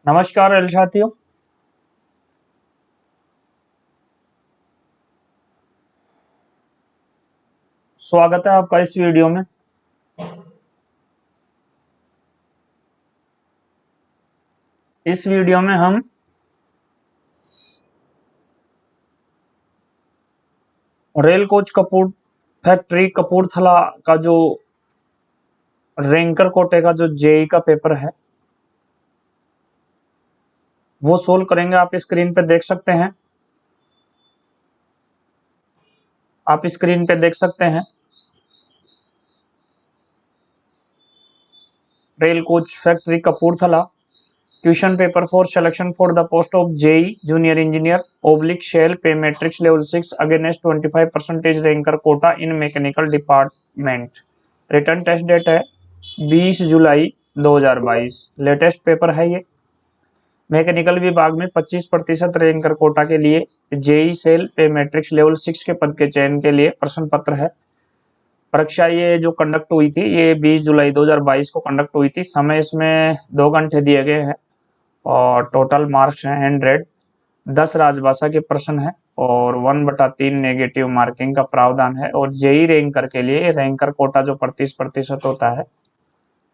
नमस्कार रेल साथियों। स्वागत है आपका इस वीडियो में। इस वीडियो में हम रेल कोच फैक्ट्री कपूरथला का जो रैंकर कोटे का जो जेई का पेपर है वो सोल्व करेंगे। आप स्क्रीन पे देख सकते हैं। Rail coach factory Kapurthala question paper for selection for the post of JE junior engineer oblique shell pay matrix level 6 against 25% ranker quota in mechanical department. Written test date है 20 जुलाई 2022। Latest paper है ये। Mechanical विभाग में 25% ranker Kota के लिए JEE cell पे matrix level 6 के पद के चयन के लिए प्रश्न पत्र है। परीक्षा ये जो कंडक्ट हुई थी ये 20 जुलाई 2022 को कंडक्ट हुई थी। समय इसमें 2 घंटे दिए गए हैं और टोटल मार्क्स हैं 100। 10 राजभाषा के प्रश्न है और 1/3 नेगेटिव मार्किंग का प्रावधान है। और जेई रैंकर के लिए रैंकर कोटा जो 35% होता है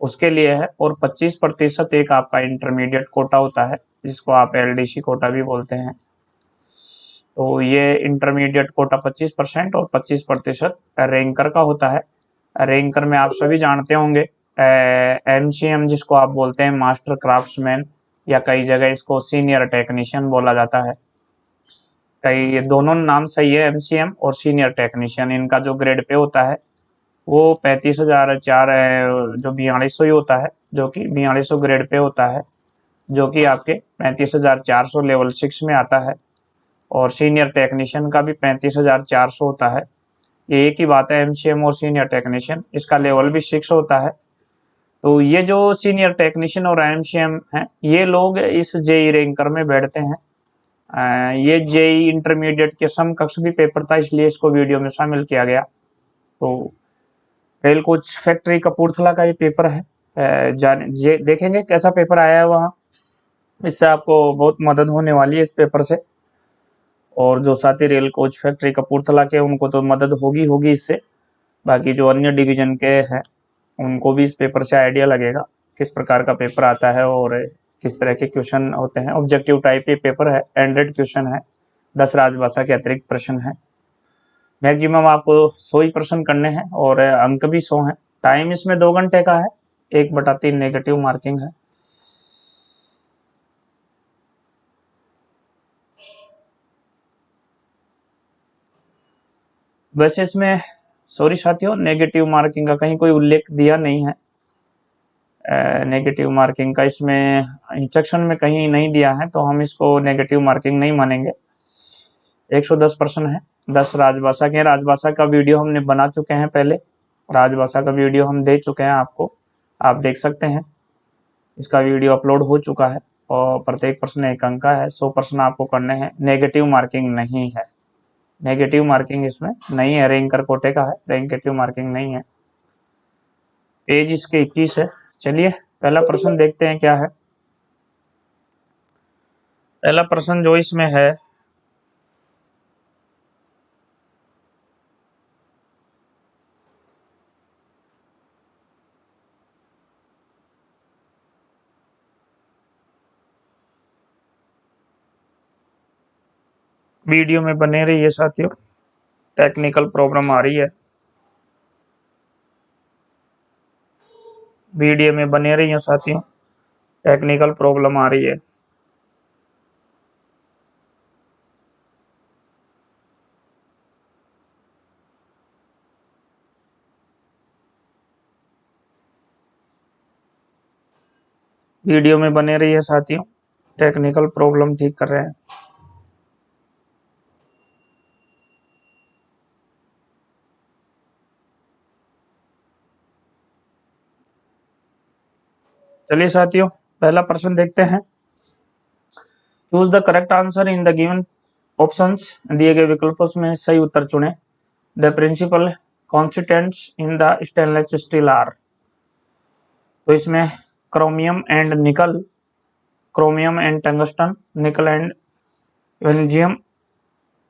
उसके लिए है और 25% एक आपका इंटरमीडिएट कोटा होता है जिसको आप एलडीसी कोटा भी बोलते हैं। तो ये इंटरमीडिएट कोटा 25% और 25% रैंकर का होता है। रैंकर में आप सभी जानते होंगे एमसीएम जिसको आप बोलते हैं मास्टर क्राफ्ट्समैन, या कई जगह इसको सीनियर टेक्नीशियन बोला जाता है। कई ये दोनों नाम सही है, एमसीएम और सीनियर टेक्नीशियन। इनका जो ग्रेड पे होता है वो 35,004 जो 4200 ही होता है, जो कि 4200 ग्रेड पे होता है, जो कि आपके 35,400 लेवल 6 में आता है। और सीनियर टेक्नीशियन का भी 35,400 होता है। ये एक ही बात है, एमसीएम और सीनियर टेक्नीशियन, इसका लेवल भी 6 होता है। तो ये जो सीनियर टेक्नीशियन और एमसीएम हैं ये लोग इस जेई रैंकर में बैठते हैं। ये जेई इंटरमीडिएट के समकक्ष भी पेपर था, इसलिए इसको वीडियो में शामिल किया गया। तो रेल कोच फैक्ट्री कपूरथला का ये पेपर है। देखेंगे कैसा पेपर आया है वहाँ। इससे आपको बहुत मदद होने वाली है इस पेपर से। और जो साथी रेल कोच फैक्ट्री कपूरथला के उनको तो मदद होगी इससे। बाकी जो अन्य डिवीजन के हैं उनको भी इस पेपर से आइडिया लगेगा किस प्रकार का पेपर आता है और किस तरह के क्वेश्चन होते हैं। ऑब्जेक्टिव टाइप ये पेपर है, 100 क्वेश्चन है, 10 राजभाषा के अतिरिक्त प्रश्न है। मैक्सिमम आपको 100 ही प्रश्न करने हैं और अंक भी 100 हैं। टाइम इसमें 2 घंटे का है, 1/3 नेगेटिव मार्किंग है। वैसे इसमें सॉरी साथियों, नेगेटिव मार्किंग का कहीं कोई उल्लेख दिया नहीं है। नेगेटिव मार्किंग का इसमें इंस्ट्रक्शन में कहीं नहीं दिया है, तो हम इसको नेगेटिव मार्किंग नहीं मानेंगे। 110 प्रश्न है, 10 राजभाषा के। राजभाषा का वीडियो हमने बना चुके हैं पहले, राजभाषा का वीडियो हम दे चुके हैं आपको, आप देख सकते हैं। इसका वीडियो अपलोड हो चुका है और प्रत्येक प्रश्न 1 अंक का है। 100 प्रश्न आपको करने हैं। नेगेटिव मार्किंग नहीं है, नेगेटिव मार्किंग इसमें नहीं है। रैंकर कोटे का है, नेगेटिव मार्किंग नहीं है। पेज इसके 21 है। चलिए पहला प्रश्न देखते हैं क्या है। पहला प्रश्न जो इसमें है, वीडियो में बने रहिए साथियों, टेक्निकल प्रॉब्लम आ रही है। वीडियो में बने रहिए साथियों, टेक्निकल प्रॉब्लम आ रही है। वीडियो में बने रहिए साथियों, टेक्निकल प्रॉब्लम ठीक कर रहे हैं। चलिए साथियों पहला प्रश्न देखते हैं। Choose the correct answer in the given options. दिए गए विकल्पों में सही उत्तर चुने। The principal constituents in the stainless steel are. तो इसमें chromium and nickel, chromium and tungsten, nickel and vanadium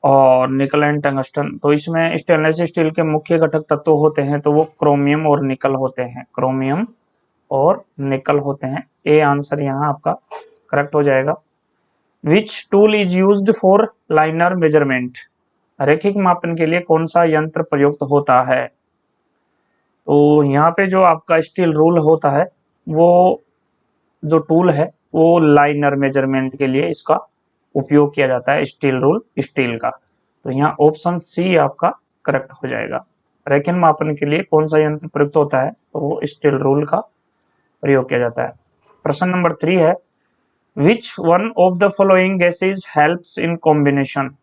और निकल एंड टंगस्टन। तो इसमें स्टेनलेस स्टील के मुख्य घटक तत्व होते हैं तो वो क्रोमियम और निकल होते हैं, क्रोमियम और निकल होते हैं। ए आंसर यहाँ आपका करेक्ट हो जाएगा। Which tool is used for liner measurement, रैखिक मापन के लिए कौन सा यंत्र प्रयुक्त होता है? तो यहाँ पे जो आपका स्टील रूल होता है, वो जो टूल है वो लाइनर मेजरमेंट के लिए इसका उपयोग किया जाता है, स्टील रूल स्टील का। तो यहाँ ऑप्शन सी आपका करेक्ट हो जाएगा। रेखिक मापन के लिए कौन सा यंत्र प्रयुक्त होता है? तो वो स्टील रूल का प्रयोग किया जाता है। प्रश्न नंबर 3 है, which one of the following gases helps in combination,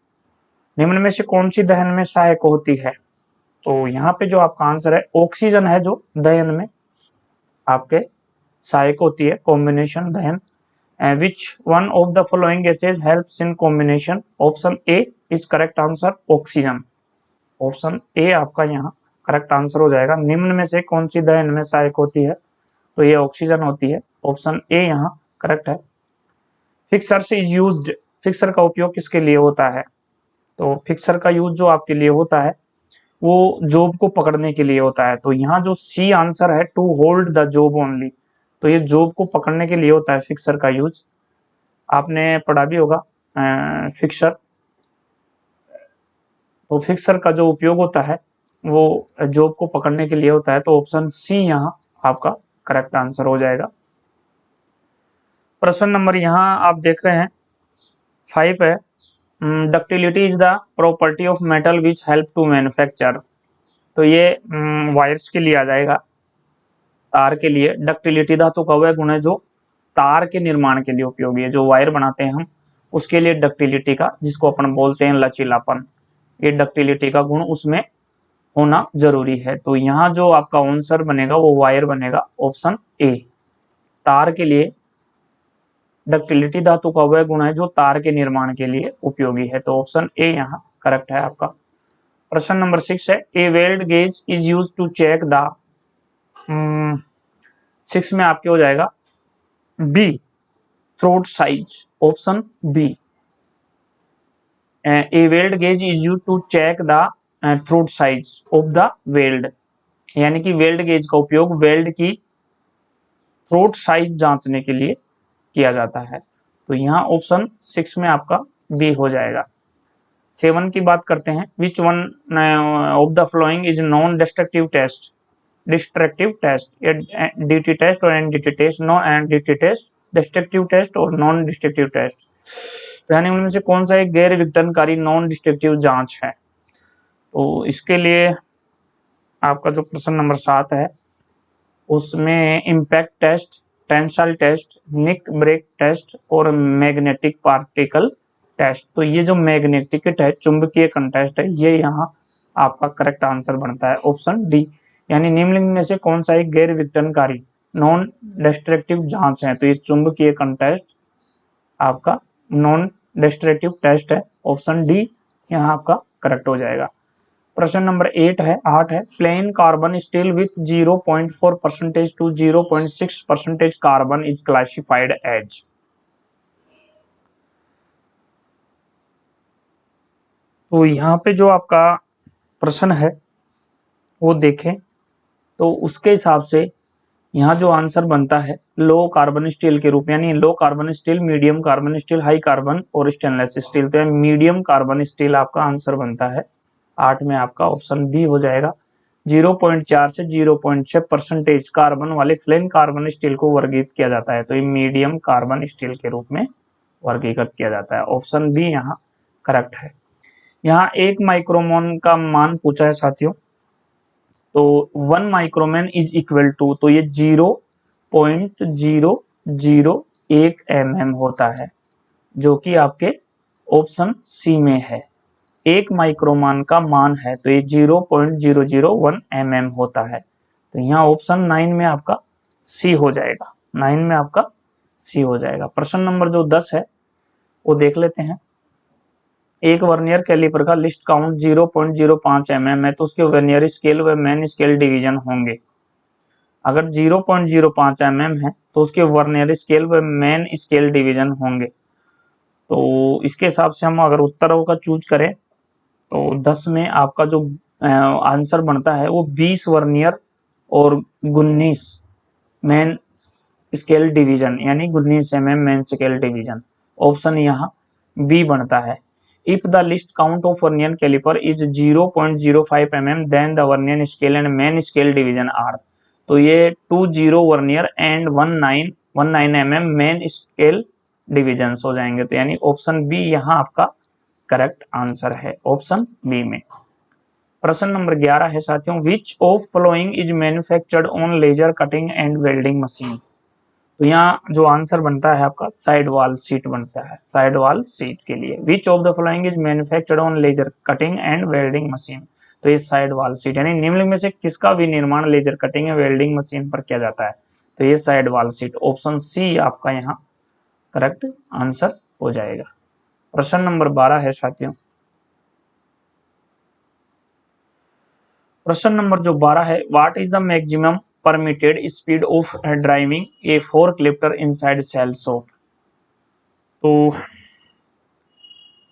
निम्न में से कौन सी दहन में सहायक होती है? तो यहाँ पे जो आपका आंसर है ऑक्सीजन है, जो दहन में आपके सहायक होती है, कॉम्बिनेशन दहन। विच one of the following gases helps in combination, option A is correct answer, oxygen. Option A आपका यहाँ करेक्ट आंसर हो जाएगा। निम्न में से कौन सी दहन में सहायक होती है? तो ये ऑक्सीजन होती है, ऑप्शन ए यहाँ करेक्ट है। फिक्सर्स इज यूज्ड, फिक्सर का उपयोग किसके लिए होता है? तो फिक्सर का यूज जो आपके लिए होता है वो जॉब को पकड़ने के लिए होता है। तो यहाँ जो सी आंसर है, to hold the job only, तो ये जॉब को पकड़ने के लिए होता है फिक्सर का यूज। आपने पढ़ा भी होगा फिक्सर। तो फिक्सर का जो उपयोग होता है वो जॉब को पकड़ने के लिए होता है। तो ऑप्शन सी यहाँ आपका करेक्ट आंसर हो जाएगा। प्रश्न नंबर यहाँ आप देख रहे हैं 5 है, ductility is the property of metal which help to manufacture. तो ये वायर्स के लिए आ जाएगा, तार के लिए। डक्टिलिटी धातु का वह गुण है जो तार के निर्माण के लिए उपयोगी है, जो वायर बनाते हैं हम उसके लिए डक्टिलिटी का, जिसको अपन बोलते हैं लचीलापन, ये डक्टिलिटी का गुण उसमें होना जरूरी है। तो यहाँ जो आपका आंसर बनेगा वो वायर बनेगा, ऑप्शन ए। तार के लिए डक्टिलिटी धातु का वह गुण है जो तार के निर्माण के लिए उपयोगी है। तो ऑप्शन ए यहाँ करेक्ट है आपका। प्रश्न नंबर 6 है, a weld gauge is use to check the, 6 में आपके हो जाएगा B, throat size, option B. A weld gauge is use to check the throat size of the weld, यानी कि वेल्ड गेज का उपयोग वेल्ड की थ्रोट साइज जांचने के लिए किया जाता है। तो यहाँ ऑप्शन 6 में आपका बी हो जाएगा। 7 की बात करते हैं, which one of the following is non destructive test, destructive test, DT test और NDT test, no NDT test, destructive test और नॉन डिस्ट्रक्टिव टेस्ट। तो यानी उनमें से कौन सा एक गैर विघटनकारी नॉन डिस्ट्रक्टिव जांच है? तो इसके लिए आपका जो प्रश्न नंबर 7 है उसमें इम्पैक्ट टेस्ट, टेंसाइल टेस्ट, निक ब्रेक टेस्ट और मैग्नेटिक पार्टिकल टेस्ट। तो ये जो मैग्नेटिक है, चुंबकीय कण टेस्ट है, ये यहाँ आपका करेक्ट आंसर बनता है, ऑप्शन डी। यानी निम्नलिखित में से कौन सा एक गैर विघटनकारी नॉन डिस्ट्रक्टिव जांच है? तो ये चुंबकीय कण टेस्ट आपका नॉन डिस्ट्रक्टिव टेस्ट है, ऑप्शन डी यहाँ आपका करेक्ट हो जाएगा। प्रश्न नंबर 8 है, plain carbon steel with 0.4% to 0.6% carbon is classified as. तो यहाँ पे जो आपका प्रश्न है वो देखें तो उसके हिसाब से यहाँ जो आंसर बनता है लो कार्बन स्टील के रूप, यानी low carbon steel, medium carbon steel, high carbon और स्टेनलेस स्टील। तो मीडियम कार्बन स्टील आपका आंसर बनता है। 8 में आपका ऑप्शन बी हो जाएगा। 0.4 से 0.6% कार्बन वाले प्लेन कार्बन स्टील को वर्गीकृत किया जाता है। तो ये मीडियम कार्बन स्टील के रूप में वर्गीकृत किया जाता है, ऑप्शन बी यहाँ करेक्ट है। यहाँ 1 माइक्रोमोन का मान पूछा है साथियों। तो 1 माइक्रोमोन इज इक्वल टू, तो ये 0.001 mm होता है, जो कि आपके ऑप्शन सी में है। 1 माइक्रोमोन का मान है तो ये 0.001 mm होता है। तो यहाँ ऑप्शन 9 में आपका सी हो जाएगा, 9 में आपका सी हो जाएगा। प्रश्न नंबर जो 10 है वो देख लेते हैं। एक वर्नियर कैलिपर का लिस्ट काउंट 0.05 mm है, तो उसके वर्नियर स्केल व मेन स्केल डिवीजन होंगे। अगर 0.05 mm है तो उसके वर्नियर स्केल व मेन स्केल डिवीजन होंगे। तो इसके हिसाब से हम अगर उत्तरों का चूज करें तो 10 में आपका जो आंसर बनता है वो 20 वर्नियर और 19 मेन स्केल डिवीजन, यानी 19 mm main scale division. Option यहाँ बी बनता है। If the least count of vernier caliper is 0.05 mm then the vernier scale and main scale division are. तो ये 20 vernier and 19 mm main scale division हो जाएंगे। तो यानी ऑप्शन बी यहाँ आपका करेक्ट आंसर है, ऑप्शन बी में। प्रश्न नंबर 11 है साथियों, which of following is manufactured on laser cutting and welding machine. तो यहाँ जो आंसर बनता है आपका साइड वॉल सीट बनता है, साइड वॉल सीट के लिए which of the following is manufactured on laser cutting and welding machine. तो ये साइड वॉल सीट, यानी निम्नलिखित में से किसका भी निर्माण लेजर कटिंग या वेल्डिंग मशीन पर किया जाता है। तो ये side wall sheet, option C आपका यहाँ करेक्ट आंसर हो जाएगा। प्रश्न नंबर 12 है साथियों, प्रश्न नंबर जो 12 है, what is the maximum permitted speed of driving a fork lifter inside shell shop. तो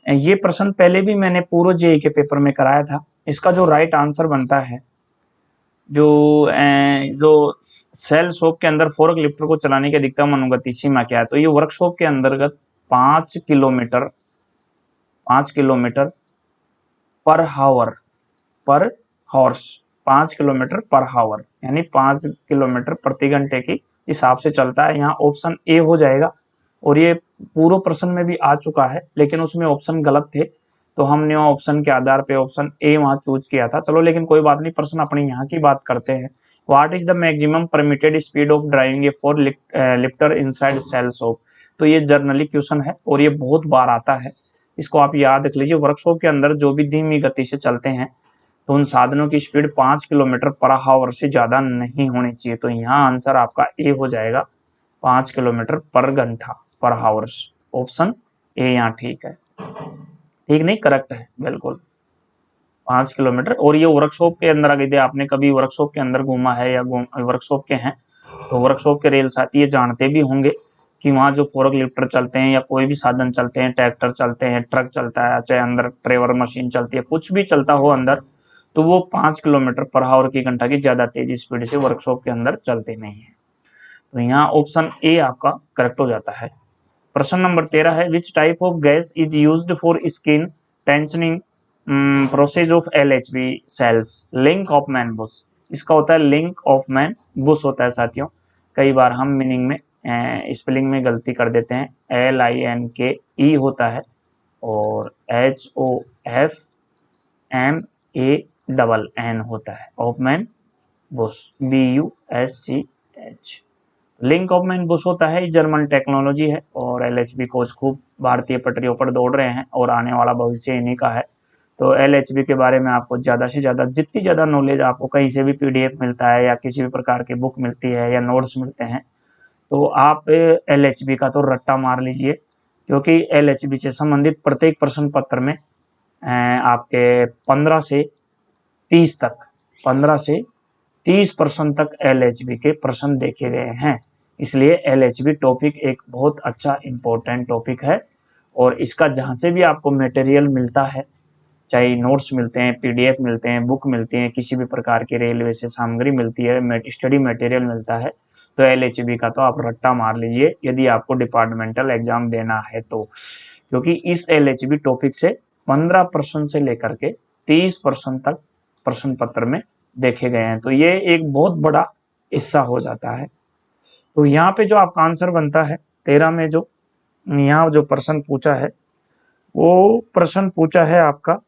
ये प्रश्न पहले भी मैंने पूर्व जेई के पेपर में कराया था। इसका जो राइट आंसर बनता है, जो सेल शॉप के अंदर फोर्क लिफ्टर को चलाने की अधिकतम अनुगति सीमा क्या है। तो ये वर्कशॉप के अंतर्गत 5 किलोमीटर पर हावर पर हॉर्स, 5 किलोमीटर पर हावर यानी 5 किलोमीटर प्रति घंटे के हिसाब से चलता है। यहाँ ऑप्शन ए हो जाएगा। और ये पूर्व प्रश्न में भी आ चुका है, लेकिन उसमें ऑप्शन गलत थे, तो हमने ऑप्शन के आधार पे ऑप्शन ए वहां चूज किया था। चलो लेकिन कोई बात नहीं, प्रश्न अपने यहाँ की बात करते हैं। What is the maximum permitted speed of driving a fork lifter inside shell shop. तो ये जर्नली क्वेश्चन है और ये बहुत बार आता है, इसको आप याद रख लीजिए। वर्कशॉप के अंदर जो भी धीमी गति से चलते हैं तो उन साधनों की स्पीड 5 किलोमीटर पर हावर से ज्यादा नहीं होनी चाहिए। तो यहाँ आंसर आपका ए हो जाएगा, 5 किलोमीटर पर घंटा पर हावर्स। ऑप्शन ए यहाँ ठीक है, ठीक नहीं करेक्ट है बिल्कुल, 5 किलोमीटर। और ये वर्कशॉप के अंदर अगर आपने कभी वर्कशॉप के अंदर घूमा है या वर्कशॉप के हैं तो वर्कशॉप के रेल साथी ये जानते भी होंगे कि वहाँ जो फोर्क लिफ्टर चलते हैं या कोई भी साधन चलते हैं, ट्रैक्टर चलते हैं, ट्रक चलता है, चाहे अंदर ट्रेवर मशीन चलती है, कुछ भी चलता हो अंदर, तो वो 5 किलोमीटर पर हावर की घंटा की ज्यादा तेज स्पीड से वर्कशॉप के अंदर चलते नहीं है। तो यहाँ ऑप्शन ए आपका करेक्ट हो जाता है। प्रश्न नंबर 13 है, which type of gas is used for skin tensioning process of LHB shells. Link of man bush, इसका होता है लिंक ऑफ मैन बुश होता है साथियों। कई बार हम मीनिंग में स्पेलिंग में गलती कर देते हैं, LINKE होता है और HOFMAN होता है, of man Bush BUSCH। Link of man Bush होता है, जर्मन टेक्नोलॉजी है और LHB कोच खूब भारतीय पटरियों पर दौड़ रहे हैं और आने वाला भविष्य इन्हीं का है। तो LHB के बारे में आपको ज़्यादा से ज़्यादा जितनी ज़्यादा नॉलेज आपको कहीं से भी PDF मिलता है या किसी भी प्रकार की बुक मिलती है या नोट्स मिलते हैं, तो आप LHB का तो रट्टा मार लीजिए, क्योंकि LHB से संबंधित प्रत्येक प्रश्न पत्र में आपके 15 से 30% तक LHB के प्रश्न देखे गए हैं। इसलिए LHB टॉपिक एक बहुत अच्छा इंपॉर्टेंट टॉपिक है और इसका जहाँ से भी आपको मटेरियल मिलता है, चाहे नोट्स मिलते हैं, PDF मिलते हैं, बुक मिलती हैं, किसी भी प्रकार की रेलवे से सामग्री मिलती है, स्टडी मटेरियल मिलता है, तो LHB का तो आप रट्टा मार लीजिए यदि आपको डिपार्टमेंटल एग्जाम देना है तो, क्योंकि इस LHB टॉपिक से 15% से लेकर के 30% तक प्रश्न पत्र में देखे गए हैं। तो ये एक बहुत बड़ा हिस्सा हो जाता है। तो यहाँ पे जो आपका आंसर बनता है 13 में, जो यहाँ जो प्रश्न पूछा है वो प्रश्न पूछा है आपका,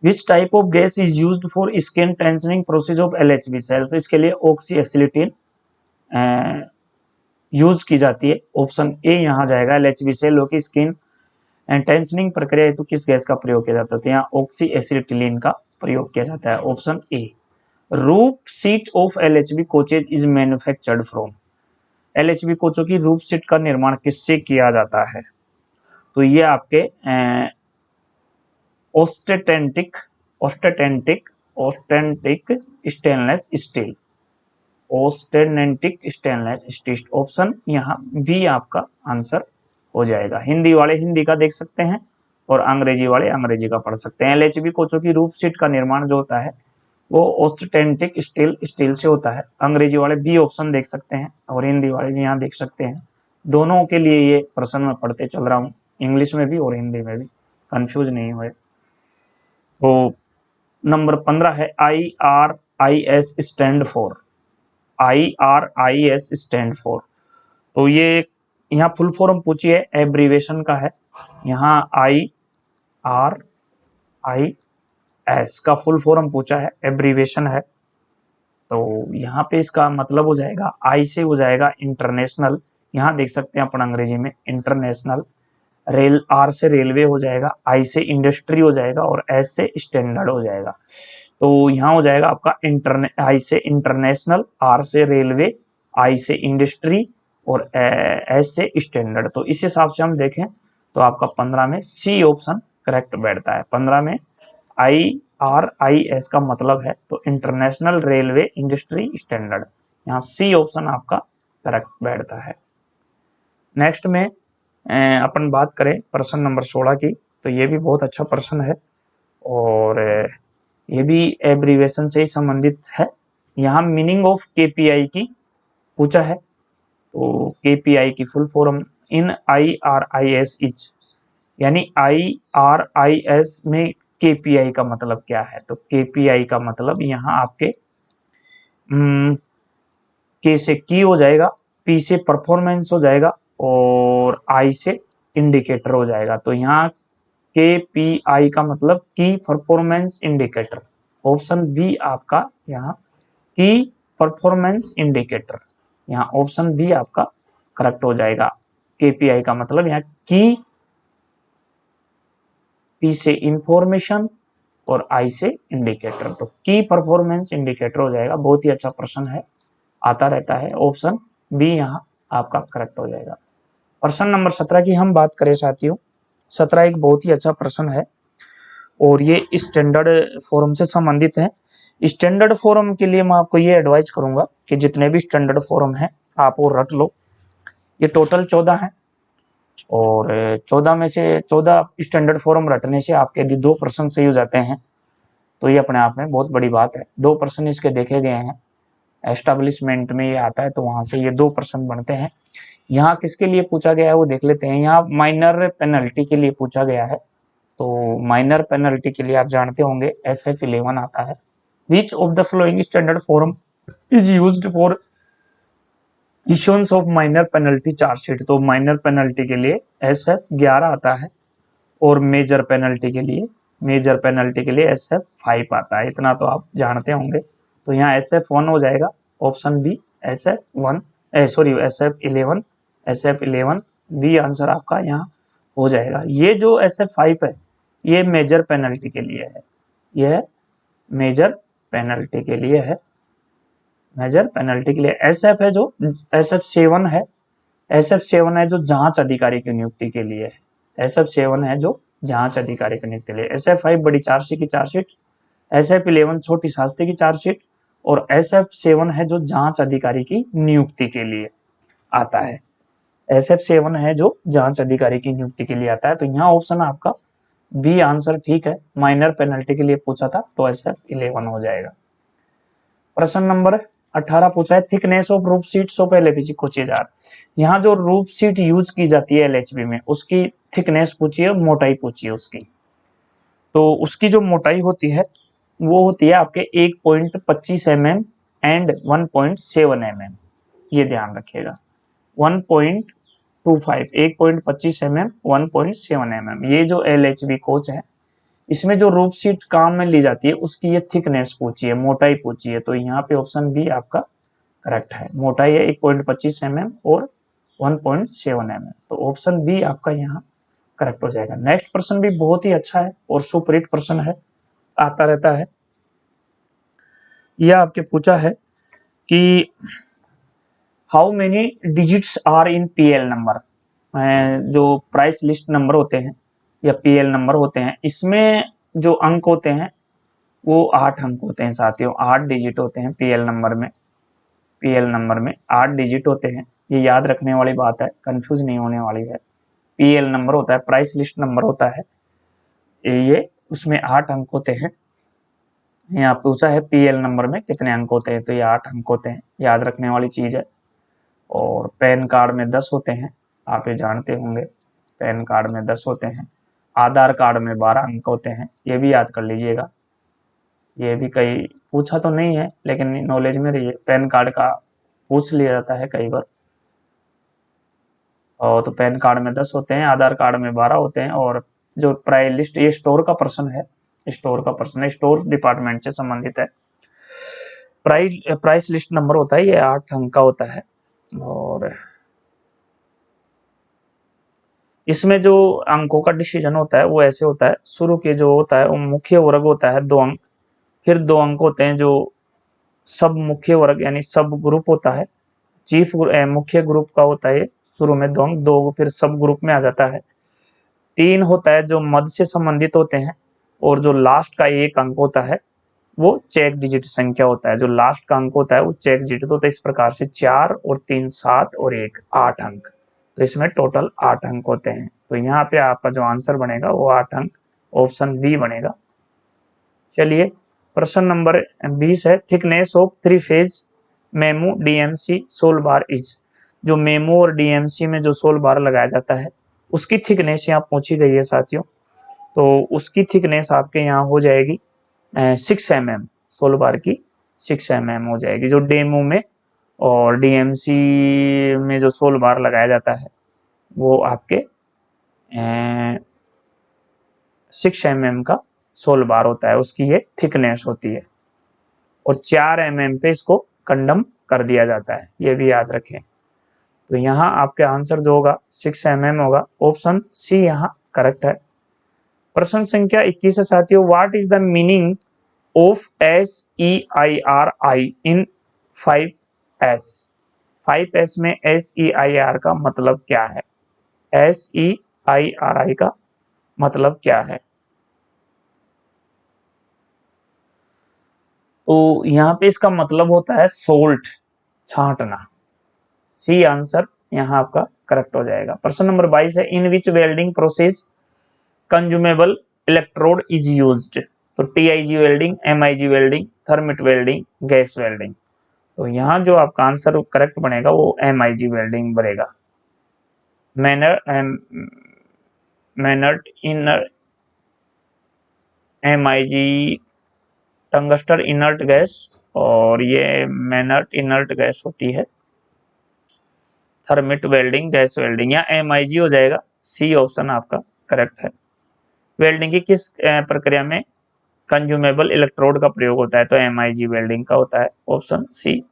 which type of gas is used for skin tensioning process of LHB shells. इसके लिए ऑक्सी एसिलिटीन यूज की जाती है। ऑप्शन ए यहाँ जाएगा, LHB सेलों की स्किन टेंशनिंग प्रक्रिया हेतु किस गैस का प्रयोग किया जाता है। तो यहाँ ऑक्सी एसिलिटिलीन का प्रयोग किया जाता है, option A. Roof seat of LHB coaches is manufactured from. LHB कोचों की रूफ सीट का निर्माण किससे किया जाता है। तो ये आपके austenitic stainless steel, austenitic stainless steel. Option यहाँ बी आपका आंसर हो जाएगा। हिंदी वाले हिंदी का देख सकते हैं और अंग्रेजी वाले अंग्रेजी का पढ़ सकते हैं। एलएचबी कोचों की रूफ सीट का निर्माण जो होता है वो ऑस्टेनेटिक स्टील से होता है। अंग्रेजी वाले बी ऑप्शन देख सकते हैं और हिंदी वाले भी यहाँ देख सकते हैं। दोनों के लिए ये प्रश्न मैं पढ़ते चल रहा हूँ, इंग्लिश में भी और हिंदी में भी, कंफ्यूज नहीं हुए। तो नंबर 15 है IRIS stand for. IRIS stand for, तो ये यहाँ फुल फॉर्म पूछी है, एब्रीवेशन का है। यहाँ IRIS का फुल फॉर्म पूछा है, एब्रीवेशन है। तो यहाँ पे इसका मतलब हो जाएगा, आई से हो जाएगा इंटरनेशनल, यहाँ देख सकते हैं अपन अंग्रेजी में इंटरनेशनल। रेल, आर से रेलवे हो जाएगा, आई से इंडस्ट्री हो जाएगा और एस से स्टैंडर्ड हो जाएगा। तो यहाँ हो जाएगा आपका आई से इंटरनेशनल, आर से रेलवे, आई से इंडस्ट्री और एस से स्टैंडर्ड। तो इस हिसाब से हम देखें तो आपका 15 में सी ऑप्शन करेक्ट बैठता है। 15 में IRIS का मतलब है तो इंटरनेशनल रेलवे इंडस्ट्री स्टैंडर्ड, यहाँ सी ऑप्शन आपका करेक्ट बैठता है। नेक्स्ट में अपन बात करें प्रश्न नंबर 16 की, तो ये भी बहुत अच्छा प्रश्न है और ये भी एब्रीवेशन से ही संबंधित है। यहाँ मीनिंग ऑफ KPI की पूछा है, तो KPI की full form in IRIS is, यानी IRIS में KPI का मतलब क्या है। तो KPI का मतलब यहाँ आपके K से की हो जाएगा, P से परफॉर्मेंस हो जाएगा और I से इंडिकेटर हो जाएगा। तो यहाँ KPI का मतलब की परफॉर्मेंस इंडिकेटर, ऑप्शन बी आपका यहाँ की परफॉर्मेंस इंडिकेटर, यहाँ ऑप्शन बी आपका करेक्ट हो जाएगा। KPI का मतलब यहाँ की, P से इंफॉर्मेशन और I से इंडिकेटर, तो की परफॉर्मेंस इंडिकेटर हो जाएगा। बहुत ही अच्छा प्रश्न है, आता रहता है, ऑप्शन बी यहाँ आपका करेक्ट हो जाएगा। प्रश्न नंबर 17 की हम बात करें साथियों, 17 एक बहुत ही अच्छा प्रश्न है और ये स्टैंडर्ड फॉर्म से संबंधित है। स्टैंडर्ड फॉर्म के लिए मैं आपको ये एडवाइस करूंगा कि जितने भी स्टैंडर्ड फॉर्म है आप वो रट लो। ये टोटल 14 है और 14 में से 14 स्टैंडर्ड फॉर्म रटने से आपके यदि 2 प्रश्न सही हो जाते हैं तो ये अपने आप में बहुत बड़ी बात है। 2 प्रश्न इसके देखे गए हैं, एस्टेब्लिशमेंट में ये आता है तो वहां से ये 2 प्रश्न बनते हैं। यहाँ किसके लिए पूछा गया है वो देख लेते हैं। यहाँ माइनर पेनल्टी के लिए पूछा गया है, तो माइनर पेनल्टी के लिए आप जानते होंगे SF11 आता है। विच of the following standard form is used for issuance of minor penalty chargesheet. तो माइनर पेनल्टी के लिए SF11 आता है और मेजर पेनल्टी के लिए SF5 आता है। इतना तो आप जानते होंगे। तो यहाँ SF1 हो जाएगा, option B SF11 B answer आपका यहाँ हो जाएगा। ये जो SF5 है ये मेजर पेनल्टी के लिए है, यह मेजर पेनल्टी के लिए है। मेजर पेनल्टी के लिए SF है जो SF7 है, SF7 है जो जांच अधिकारी की नियुक्ति के लिए है। SF7 है जो जांच अधिकारी की नियुक्ति के लिए। SF5 बड़ी चार्जशीट की चार्जशीट, SF11 छोटी शास्त्री की चार्जशीट और SF7 है जो जांच अधिकारी की नियुक्ति के लिए आता है। SF7 है जो जांच अधिकारी की नियुक्ति के लिए आता है। तो यहाँ ऑप्शन आपका बी आंसर ठीक है, माइनर पेनल्टी के लिए पूछा था तो SF11 हो जाएगा। प्रश्न नंबर 18 पूछा है thickness of roof sheets of LHB पूछी जा रही। यहाँ जो रूफ शीट यूज की जाती है LHB में उसकी थिकनेस पूछी है, मोटाई पूछी है उसकी। तो उसकी जो मोटाई होती है वो होती है आपके 1.25 mm एंड 1.7 mm, ये ध्यान रखिएगा। 1.25 mm 1.7 mm, ये जो LHB कोच है इसमें जो रूफ शीट काम में ली जाती है उसकी ये थिकनेस पूछी है, मोटाई पूछी है। तो यहाँ पे ऑप्शन बी आपका करेक्ट है, मोटाई है 1.25 mm और 1.7 mm, तो ऑप्शन बी आपका यहाँ करेक्ट हो जाएगा। नेक्स्ट प्रश्न भी बहुत ही अच्छा है और सुपरहिट प्रश्न है, आता रहता है। यह आपके पूछा है कि how many digits are in PL number, जो प्राइस लिस्ट नंबर होते हैं या PL नंबर होते हैं इसमें जो अंक होते हैं वो 8 अंक होते हैं साथियों, 8 डिजिट होते हैं PL नंबर में। पीएल नंबर में 8 डिजिट होते हैं, ये याद रखने वाली बात है, कंफ्यूज नहीं होने वाली है। पीएल नंबर होता है, प्राइस लिस्ट नंबर होता है, ये उसमें 8 अंक होते हैं। यहाँ पूछा है पीएल नंबर में कितने अंक होते हैं, तो ये 8 अंक होते हैं, याद रखने वाली चीज है। और पैन कार्ड में 10 होते हैं, आप ये जानते होंगे, पैन कार्ड में 10 होते हैं। आधार कार्ड में 12 अंक होते हैं, ये भी याद कर लीजिएगा। ये भी कई पूछा तो नहीं है लेकिन नॉलेज में रही है, पैन कार्ड का पूछ लिया जाता है कई बार। और तो पैन कार्ड में 10 होते हैं, आधार कार्ड में 12 होते हैं। और जो प्राइस लिस्ट, ये स्टोर का पर्सन है, स्टोर डिपार्टमेंट से संबंधित है। प्राइस लिस्ट नंबर होता है, ये 8 अंक का होता है। और इसमें जो अंकों का डिसीजन होता है वो ऐसे होता है, शुरू के जो होता है वो मुख्य वर्ग होता है 2 अंक, फिर 2 अंक होते हैं जो सब मुख्य वर्ग यानी सब ग्रुप होता है, मुख्य ग्रुप का होता है शुरू में 2 अंक, 2 फिर सब ग्रुप में आ जाता है। 3 होता है जो मध्य से संबंधित होते हैं, और जो लास्ट का 1 अंक होता है वो चेक डिजिट संख्या होता है, जो लास्ट का अंक होता है वो चेक डिजिट होता है। इस प्रकार से 4 और 3 7 और 1 8 अंक, तो इसमें टोटल 8 अंक होते हैं। तो यहाँ पे आपका जो आंसर बनेगा वो 8 अंक, ऑप्शन बी बनेगा। चलिए प्रश्न नंबर 20 है, thickness of 3 phase MEMU DMC sole bar is. जो मेमो और डीएमसी में जो सोल बार लगाया जाता है उसकी थिकनेस यहाँ पूछी गई है साथियों। तो उसकी थिकनेस आपके यहाँ हो जाएगी 6 mm, सोल बार की 6 mm हो जाएगी जो डेमो में, और डीएमसी में जो सोल बार लगाया जाता है वो आपके 6 mm का सोल बार होता है, उसकी ये थिकनेस होती है। और 4 mm पे इसको कंडम कर दिया जाता है, ये भी याद रखें। तो यहाँ आपका आंसर जो होगा 6 mm होगा, ऑप्शन सी यहाँ करेक्ट है। प्रश्न संख्या 21 है साथियों, what is the meaning of SEIRI in 5S। 5S में SEIR का मतलब क्या है, SEIRI का मतलब क्या है। तो यहाँ पे इसका मतलब होता है सोल्ट, छांटना। सी आंसर यहाँ आपका करेक्ट हो जाएगा। प्रश्न नंबर 22 है, in which welding process consumable electrode is used. तो TIG welding, MIG welding, thermit welding, gas welding. तो यहाँ जो आपका आंसर करेक्ट बनेगा वो MIG वेल्डिंग बनेगा। मैनर्ट इनर MIG टंगस्टर इनर्ट गैस, और ये मैनर्ट इनर्ट गैस होती है। थर्मिट वेल्डिंग, गैस वेल्डिंग, या MIG हो जाएगा। सी ऑप्शन आपका करेक्ट है। वेल्डिंग की किस प्रक्रिया में कंज्यूमेबल इलेक्ट्रोड का प्रयोग होता है, तो MIG वेल्डिंग का होता है, ऑप्शन सी।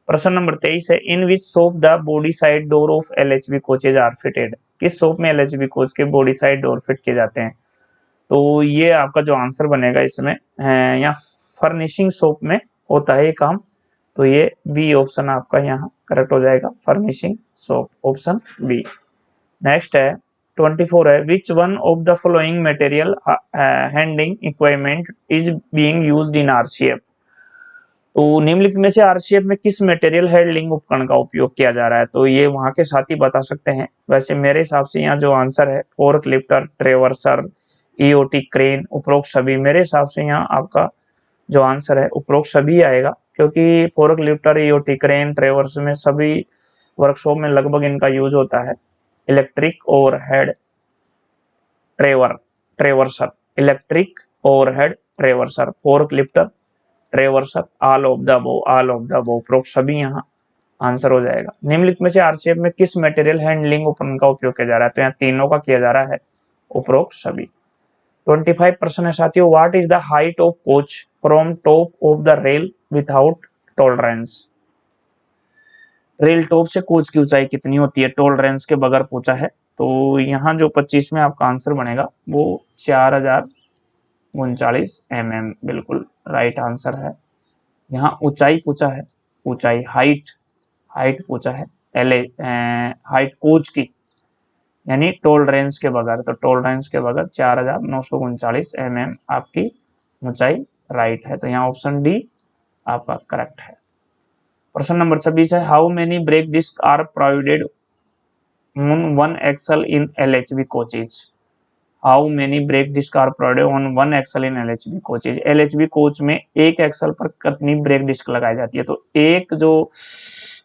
प्रश्न नंबर 23 है, in which shop the body side door of LHB coaches are fitted. किस शॉप में LHB कोच के बॉडी साइड डोर फिट किए जाते हैं। तो ये आपका जो आंसर बनेगा इसमें यहाँ फर्निशिंग शॉप में होता है ये काम, तो ये बी ऑप्शन आपका यहाँ करेक्ट हो जाएगा, furnishing shop, option B. Next है 24 है, which one of the following material handling equipment is being used in RCF। तो निम्नलिखित में से RCF में किस मटेरियल हैंडलिंग उपकरण का उपयोग किया जा रहा है, तो ये वहां के साथ ही बता सकते हैं। वैसे मेरे हिसाब से यहाँ जो आंसर है फोर्क लिफ्टर, ट्रेवर्सर, EOT क्रेन, उपरोक्त सभी, मेरे हिसाब से यहाँ आपका जो आंसर है उपरोक्त सभी आएगा, क्योंकि fork lifter, EOT crane, traverse में सभी वर्कशॉप में लगभग इनका यूज होता है। Electric overhead traverser, electric overhead traverser, fork lifter, traverser, all of the above, उपरोक्त सभी यहाँ आंसर हो जाएगा। निम्नलिखित में से RCF में किस मटेरियल हैंडलिंग उपकरण का उपयोग किया जा रहा है, तो यहाँ तीनों का किया जा रहा है, उपरोक्त सभी। 25 प्रश्न है साथियों, what is the height of coach from top of the rail without tolerance. Rail top से कोच की ऊंचाई कितनी होती है, टॉलरेंस के बगैर पूछा है। तो यहाँ जो 25 में आपका आंसर बनेगा वो 4039 mm, बिल्कुल राइट आंसर है। यहाँ ऊंचाई पूछा है, ऊंचाई हाइट पूछा है, हाइट कोच की, यानी टॉलरेंस के बगैर, तो टॉलरेंस के बगैर 4939 mm आपकी ऊंचाई राइट है, तो यहाँ ऑप्शन डी आपका करेक्ट है। प्रश्न नंबर 26 है, how many brake disc are provided on one axle in LHB coaches. How many brake disc are provided on one axle in LHB coaches. LHB coach में एक axle पर कितनी brake disc लगाई जाती है। तो एक जो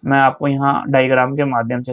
मैं आपको यहाँ डायग्राम के माध्यम से